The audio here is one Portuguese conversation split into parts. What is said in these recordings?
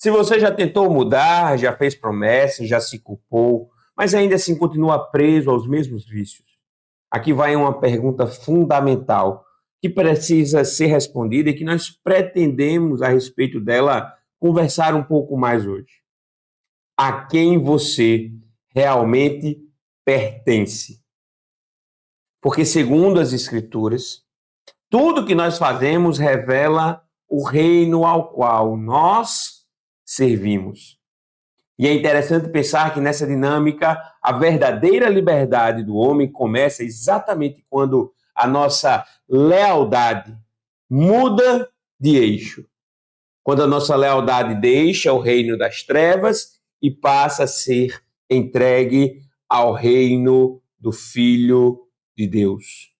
Se você já tentou mudar, já fez promessas, já se culpou, mas ainda assim continua preso aos mesmos vícios, aqui vai uma pergunta fundamental que precisa ser respondida e que nós pretendemos, a respeito dela, conversar um pouco mais hoje. A quem você realmente pertence? Porque, segundo as Escrituras, tudo que nós fazemos revela o reino ao qual nós servimos. E é interessante pensar que nessa dinâmica, a verdadeira liberdade do homem começa exatamente quando a nossa lealdade muda de eixo. Quando a nossa lealdade deixa o reino das trevas e passa a ser entregue ao reino do Filho de Deus,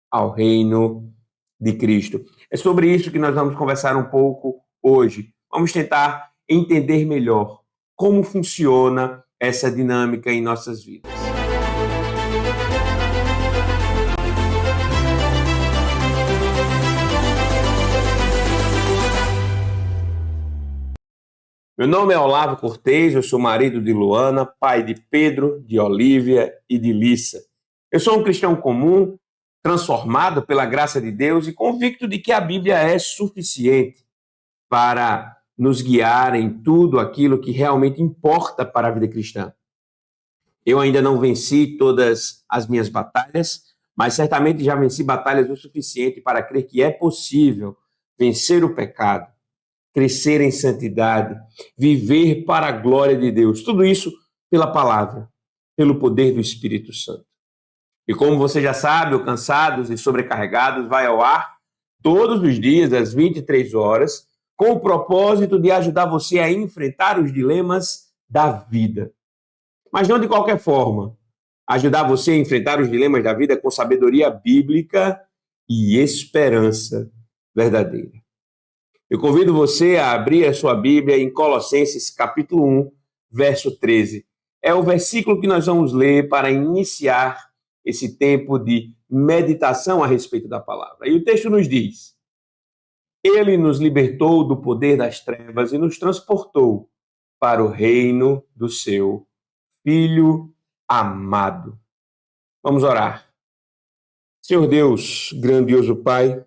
ao reino de Cristo. É sobre isso que nós vamos conversar um pouco hoje. Vamos tentar entender melhor como funciona essa dinâmica em nossas vidas. Meu nome é Olavo Cortez, eu sou marido de Luana, pai de Pedro, de Olívia e de Lissa. Eu sou um cristão comum, transformado pela graça de Deus e convicto de que a Bíblia é suficiente para nos guiar em tudo aquilo que realmente importa para a vida cristã. Eu ainda não venci todas as minhas batalhas, mas certamente já venci batalhas o suficiente para crer que é possível vencer o pecado, crescer em santidade, viver para a glória de Deus. Tudo isso pela palavra, pelo poder do Espírito Santo. E como você já sabe, o Cansados e Sobrecarregados vai ao ar todos os dias, às 23 horas, com o propósito de ajudar você a enfrentar os dilemas da vida. Mas não de qualquer forma. Ajudar você a enfrentar os dilemas da vida com sabedoria bíblica e esperança verdadeira. Eu convido você a abrir a sua Bíblia em Colossenses capítulo 1, verso 13. É o versículo que nós vamos ler para iniciar esse tempo de meditação a respeito da palavra. E o texto nos diz: Ele nos libertou do poder das trevas e nos transportou para o reino do seu Filho amado. Vamos orar. Senhor Deus, grandioso Pai,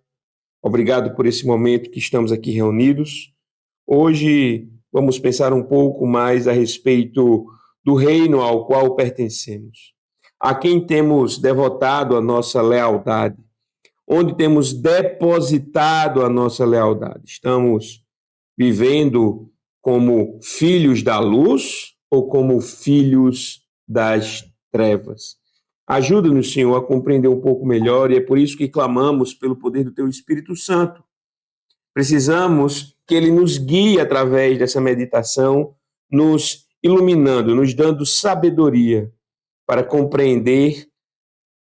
obrigado por esse momento que estamos aqui reunidos. Hoje vamos pensar um pouco mais a respeito do reino ao qual pertencemos, a quem temos devotado a nossa lealdade, onde temos depositado a nossa lealdade. Estamos vivendo como filhos da luz ou como filhos das trevas? Ajuda-nos, Senhor, a compreender um pouco melhor, e é por isso que clamamos pelo poder do Teu Espírito Santo. Precisamos que Ele nos guie através dessa meditação, nos iluminando, nos dando sabedoria para compreender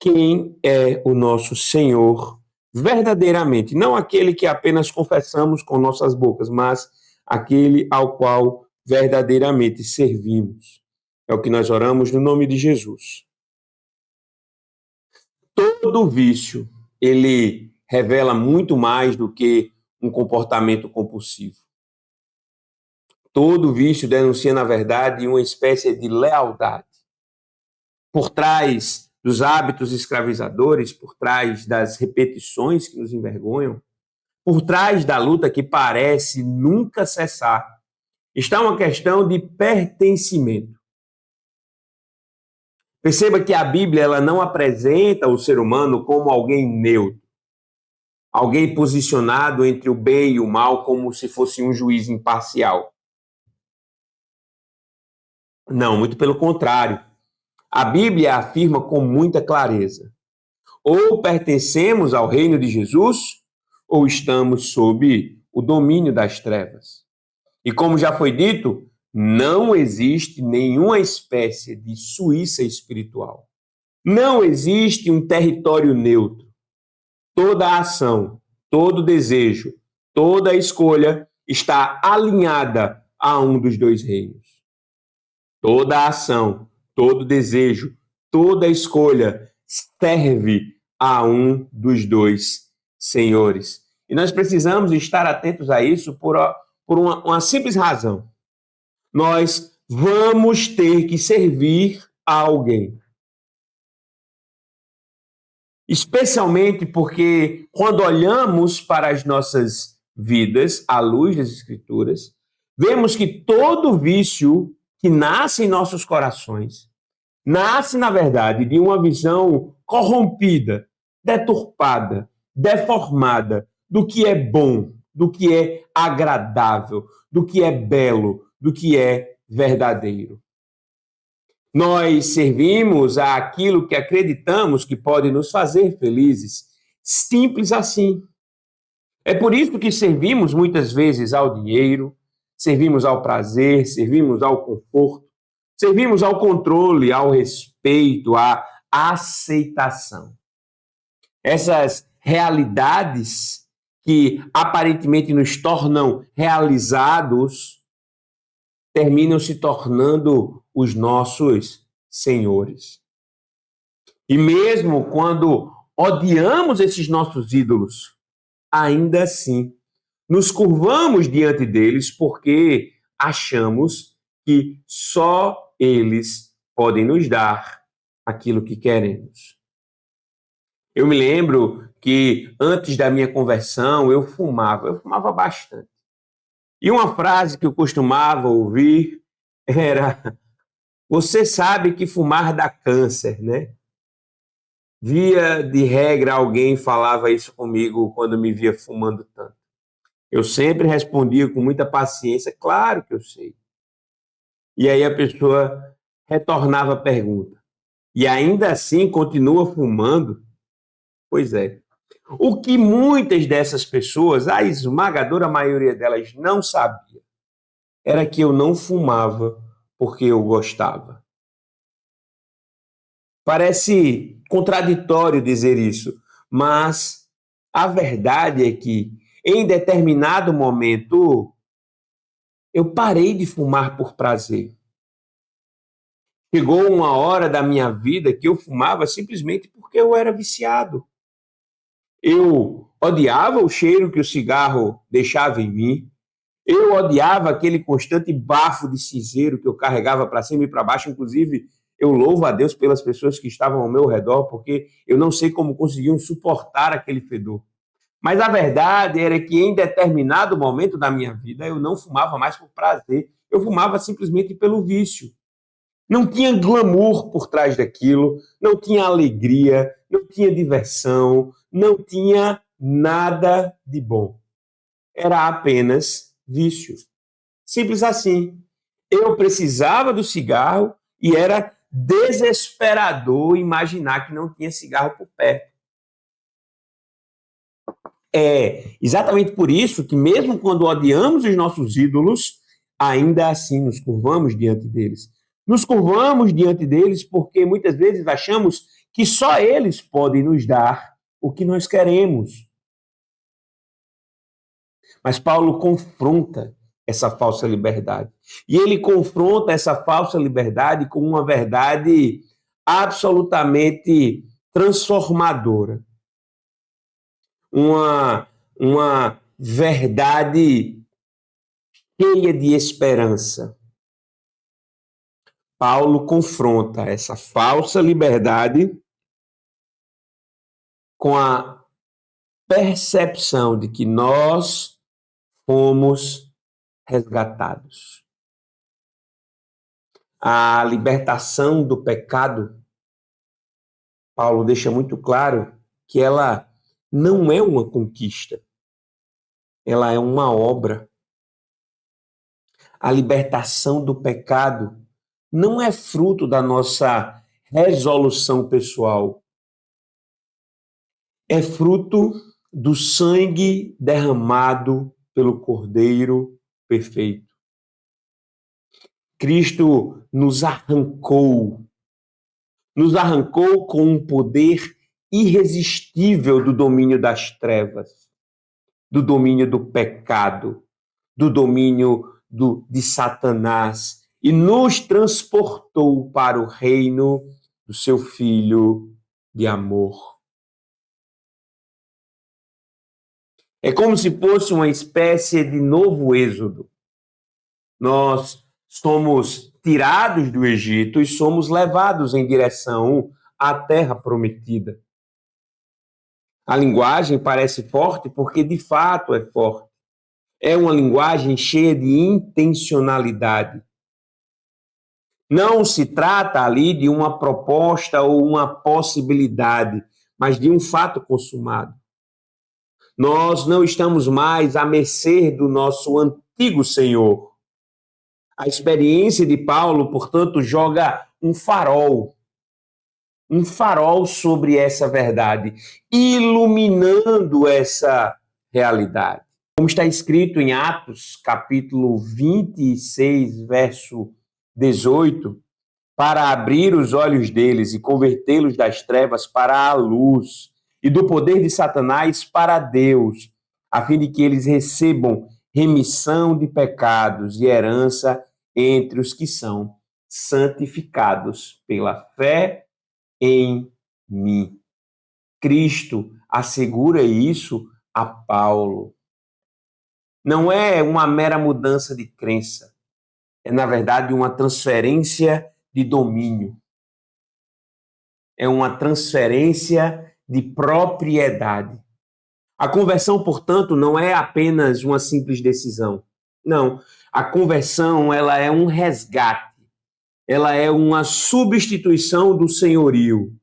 quem é o nosso Senhor verdadeiramente. Não aquele que apenas confessamos com nossas bocas, mas aquele ao qual verdadeiramente servimos. É o que nós oramos no nome de Jesus. Todo vício, ele revela muito mais do que um comportamento compulsivo. Todo vício denuncia, na verdade, uma espécie de lealdade. Por trás dos hábitos escravizadores, por trás das repetições que nos envergonham, por trás da luta que parece nunca cessar, está uma questão de pertencimento. Perceba que a Bíblia ela não apresenta o ser humano como alguém neutro, alguém posicionado entre o bem e o mal como se fosse um juiz imparcial. Não, muito pelo contrário. A Bíblia afirma com muita clareza: ou pertencemos ao reino de Jesus, ou estamos sob o domínio das trevas. E como já foi dito, não existe nenhuma espécie de Suíça espiritual. Não existe um território neutro. Toda ação, todo desejo, toda escolha está alinhada a um dos dois reinos. Toda ação, todo desejo, toda escolha serve a um dos dois senhores. E nós precisamos estar atentos a isso por uma simples razão. nós vamos ter que servir a alguém. Especialmente porque, quando olhamos para as nossas vidas, à luz das Escrituras, vemos que todo vício que nasce em nossos corações nasce, na verdade, de uma visão corrompida, deturpada, deformada do que é bom, do que é agradável, do que é belo, do que é verdadeiro. Nós servimos àquilo que acreditamos que pode nos fazer felizes. Simples assim. É por isso que servimos muitas vezes ao dinheiro, servimos ao prazer, servimos ao conforto, servimos ao controle, ao respeito, à aceitação. Essas realidades que aparentemente nos tornam realizados terminam se tornando os nossos senhores. E mesmo quando odiamos esses nossos ídolos, ainda assim nos curvamos diante deles porque achamos que só eles podem nos dar aquilo que queremos. Eu me lembro que antes da minha conversão eu fumava bastante. E uma frase que eu costumava ouvir era: você sabe que fumar dá câncer, né? Via de regra, alguém falava isso comigo quando me via fumando tanto. Eu sempre respondia com muita paciência: claro que eu sei. E aí a pessoa retornava a pergunta: e ainda assim continua fumando? Pois é. O que muitas dessas pessoas, a esmagadora maioria delas, não sabia era que eu não fumava porque eu gostava. Parece contraditório dizer isso, mas a verdade é que, em determinado momento, eu parei de fumar por prazer. Chegou uma hora da minha vida que eu fumava simplesmente porque eu era viciado. Eu odiava o cheiro que o cigarro deixava em mim. Eu odiava aquele constante bafo de cinzeiro que eu carregava para cima e para baixo. Inclusive, eu louvo a Deus pelas pessoas que estavam ao meu redor, porque eu não sei como conseguiam suportar aquele fedor. Mas a verdade era que, em determinado momento da minha vida, eu não fumava mais por prazer. Eu fumava simplesmente pelo vício. Não tinha glamour por trás daquilo, não tinha alegria, não tinha diversão, não tinha nada de bom. Era apenas vício. Simples assim. Eu precisava do cigarro e era desesperador imaginar que não tinha cigarro por perto. É exatamente por isso que, mesmo quando odiamos os nossos ídolos, ainda assim nos curvamos diante deles. Nos curvamos diante deles porque muitas vezes achamos que só eles podem nos dar o que nós queremos. Mas Paulo confronta essa falsa liberdade. E ele confronta essa falsa liberdade com uma verdade absolutamente transformadora. Uma verdade cheia de esperança. Paulo confronta essa falsa liberdade com a percepção de que nós fomos resgatados. A libertação do pecado, Paulo deixa muito claro que ela não é uma conquista, ela é uma obra. A libertação do pecado não é fruto da nossa resolução pessoal, é fruto do sangue derramado pelo Cordeiro perfeito. Cristo nos arrancou com um poder irresistível do domínio das trevas, do domínio do pecado, do domínio de Satanás e nos transportou para o reino do seu Filho de amor. É como se fosse uma espécie de novo êxodo. Nós Somos tirados do Egito e somos levados em direção à terra prometida. A linguagem parece forte porque de fato é forte. É uma linguagem cheia de intencionalidade. Não se trata ali de uma proposta ou uma possibilidade, mas de um fato consumado. Nós não estamos mais à mercê do nosso antigo Senhor. A experiência de Paulo, portanto, joga um farol sobre essa verdade, iluminando essa realidade. Como está escrito em Atos, capítulo 26, verso 18, para abrir os olhos deles e convertê-los das trevas para a luz e do poder de Satanás para Deus, a fim de que eles recebam remissão de pecados e herança entre os que são santificados pela fé em mim. Cristo assegura isso a Paulo. Não é uma mera mudança de crença, é, na verdade, uma transferência de domínio. É uma transferência de propriedade. A conversão, portanto, não é apenas uma simples decisão. Não, a conversão, ela é um resgate. Ela é uma substituição do senhorio.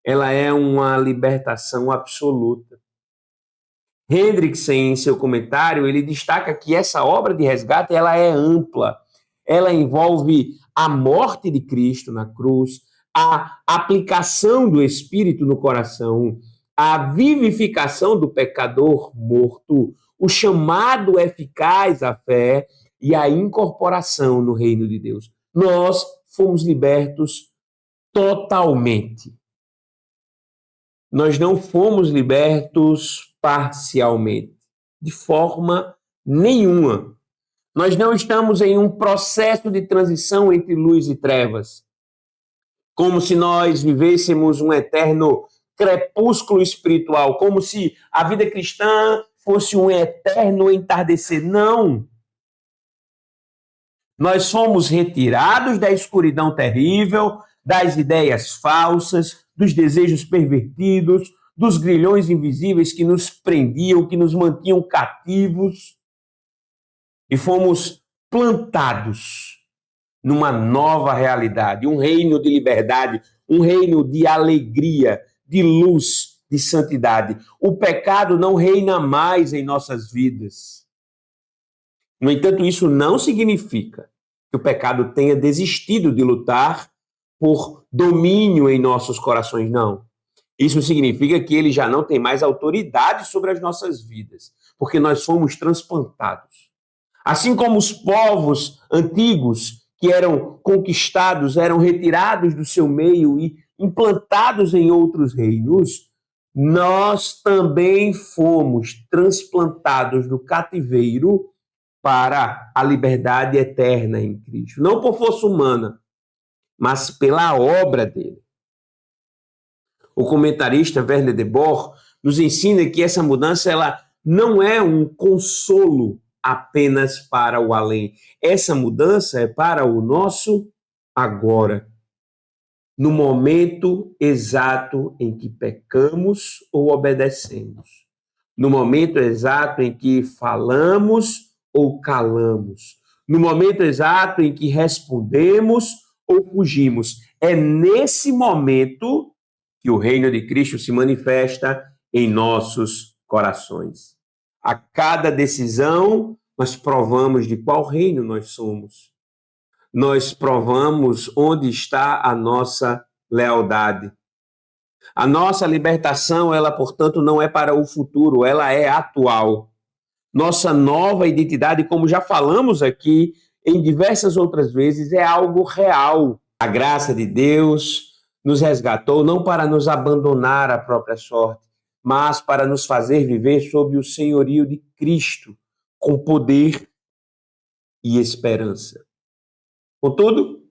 Ela é uma libertação absoluta. Hendrickson, em seu comentário, ele destaca que essa obra de resgate ela é ampla. Ela envolve a morte de Cristo na cruz, a aplicação do Espírito no coração, a vivificação do pecador morto, o chamado eficaz à fé e a incorporação no reino de Deus. Nós fomos libertos totalmente. Nós não fomos libertos parcialmente, de forma nenhuma. Nós não estamos em um processo de transição entre luz e trevas, como se nós vivêssemos um eterno crepúsculo espiritual, como se a vida cristã fosse um eterno entardecer. Não! Nós fomos retirados da escuridão terrível, das ideias falsas, dos desejos pervertidos, dos grilhões invisíveis que nos prendiam, que nos mantinham cativos, e fomos plantados numa nova realidade, um reino de liberdade, um reino de alegria, de luz, de santidade. O pecado não reina mais em nossas vidas. No entanto, isso não significa que o pecado tenha desistido de lutar por domínio em nossos corações, não. Isso significa que ele já não tem mais autoridade sobre as nossas vidas, porque nós fomos transplantados. Assim como os povos antigos que eram conquistados, eram retirados do seu meio e implantados em outros reinos, nós também fomos transplantados do cativeiro para a liberdade eterna em Cristo. Não por força humana, mas pela obra dele. O comentarista Werner de Boer nos ensina que essa mudança ela não é um consolo apenas para o além. Essa mudança é para o nosso agora. No momento exato em que pecamos ou obedecemos. No momento exato em que falamos ou calamos. No momento exato em que respondemos ou fugimos. É nesse momento que o reino de Cristo se manifesta em nossos corações. A cada decisão, nós provamos de qual reino nós somos. Nós provamos onde está a nossa lealdade. A nossa libertação, ela, portanto, não é para o futuro, ela é atual. Nossa nova identidade, como já falamos aqui em diversas outras vezes, é algo real. A graça de Deus nos resgatou não para nos abandonar à própria sorte, mas para nos fazer viver sob o senhorio de Cristo, com poder e esperança. Contudo,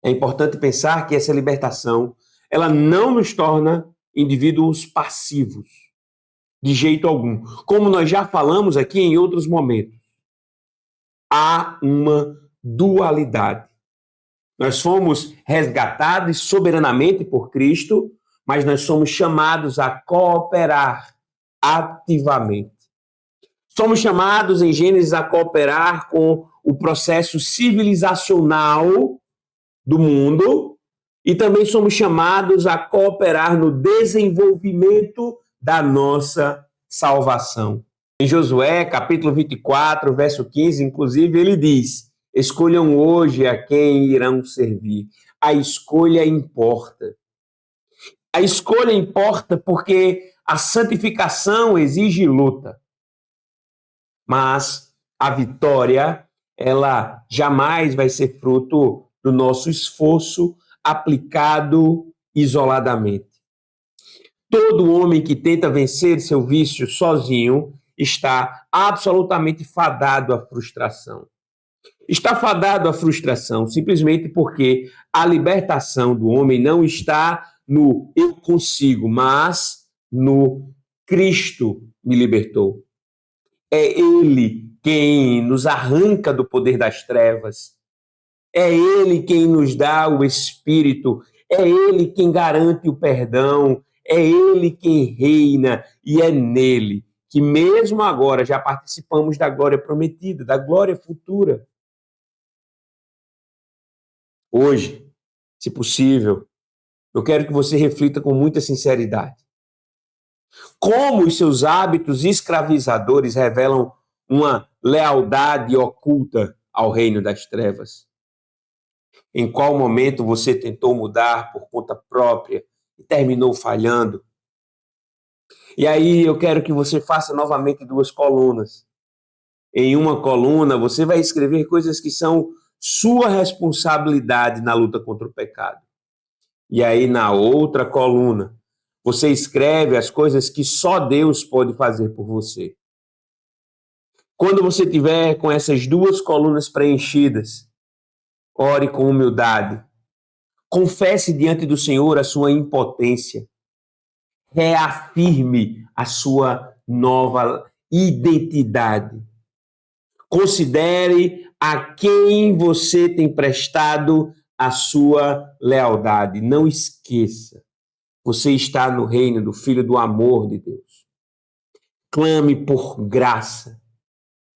é importante pensar que essa libertação, ela não nos torna indivíduos passivos, de jeito algum. Como nós já falamos aqui em outros momentos, há uma dualidade. Nós fomos resgatados soberanamente por Cristo, mas nós somos chamados a cooperar ativamente. Somos chamados em Gênesis a cooperar com o processo civilizacional do mundo e também somos chamados a cooperar no desenvolvimento da nossa salvação. Em Josué, capítulo 24, verso 15, inclusive, ele diz: escolham hoje a quem irão servir. A escolha importa. A escolha importa porque a santificação exige luta. Mas a vitória, ela jamais vai ser fruto do nosso esforço aplicado isoladamente. Todo homem que tenta vencer seu vício sozinho está absolutamente fadado à frustração. Está fadado à frustração simplesmente porque a libertação do homem não está no eu consigo, mas no Cristo me libertou. É Ele quem nos arranca do poder das trevas. É Ele quem nos dá o Espírito. É Ele quem garante o perdão. É Ele quem reina. E é nele que, mesmo agora, já participamos da glória prometida, da glória futura. Hoje, se possível, eu quero que você reflita com muita sinceridade. Como os seus hábitos escravizadores revelam uma lealdade oculta ao reino das trevas? Em qual momento você tentou mudar por conta própria e terminou falhando? E aí eu quero que você faça novamente 2 colunas. Em uma coluna, você vai escrever coisas que são sua responsabilidade na luta contra o pecado. E aí, na outra coluna, você escreve as coisas que só Deus pode fazer por você. Quando você tiver com essas 2 colunas preenchidas, ore com humildade. Confesse diante do Senhor a sua impotência. Reafirme a sua nova identidade. Considere a quem você tem prestado a sua lealdade. Não esqueça, você está no reino do Filho do amor de Deus. Clame por graça,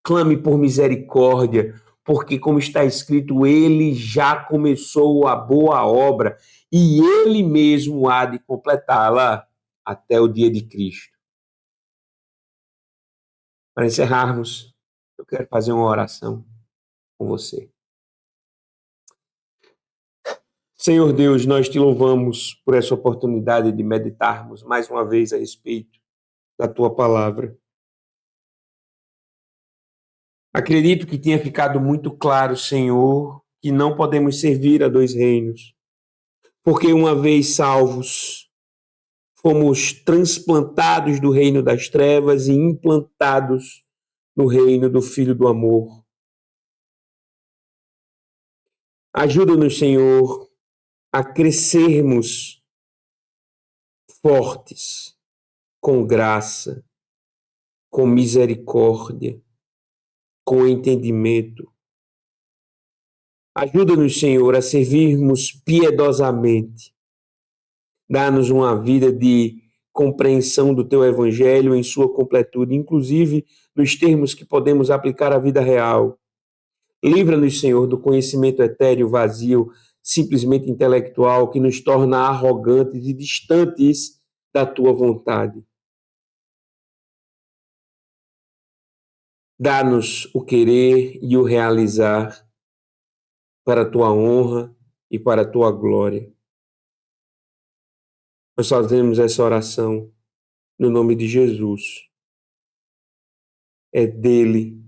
clame por misericórdia, porque, como está escrito, Ele já começou a boa obra e Ele mesmo há de completá-la até o dia de Cristo. Para encerrarmos, eu quero fazer uma oração com você. Senhor Deus, nós te louvamos por essa oportunidade de meditarmos mais uma vez a respeito da tua palavra. Acredito que tenha ficado muito claro, Senhor, que não podemos servir a 2 reinos, porque uma vez salvos, fomos transplantados do reino das trevas e implantados no reino do Filho do amor. Ajuda-nos, Senhor, a crescermos fortes, com graça, com misericórdia, com entendimento. Ajuda-nos, Senhor, a servirmos piedosamente. Dá-nos uma vida de compreensão do Teu Evangelho em sua completude, inclusive nos termos que podemos aplicar à vida real. Livra-nos, Senhor, do conhecimento etéreo vazio, simplesmente intelectual, que nos torna arrogantes e distantes da Tua vontade. Dá-nos o querer e o realizar para a Tua honra e para a Tua glória. Nós fazemos essa oração no nome de Jesus. É dele,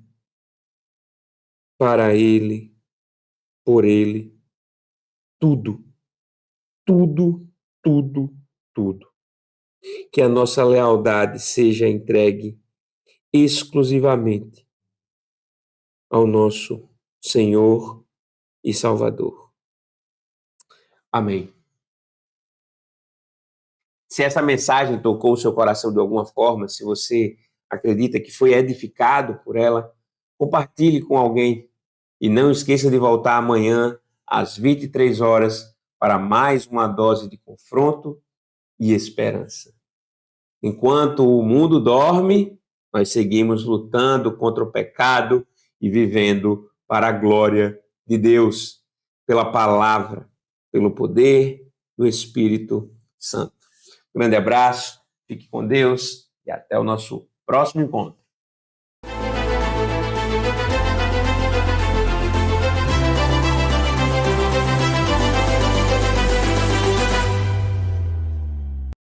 para ele, por ele, tudo, tudo, tudo, tudo. Que a nossa lealdade seja entregue exclusivamente ao nosso Senhor e Salvador. Amém. Se essa mensagem tocou o seu coração de alguma forma, se você acredita que foi edificado por ela, compartilhe com alguém. E não esqueça de voltar amanhã às 23 horas para mais uma dose de confronto e esperança. Enquanto o mundo dorme, nós seguimos lutando contra o pecado e vivendo para a glória de Deus, pela palavra, pelo poder do Espírito Santo. Um grande abraço, fique com Deus e até o nosso próximo encontro.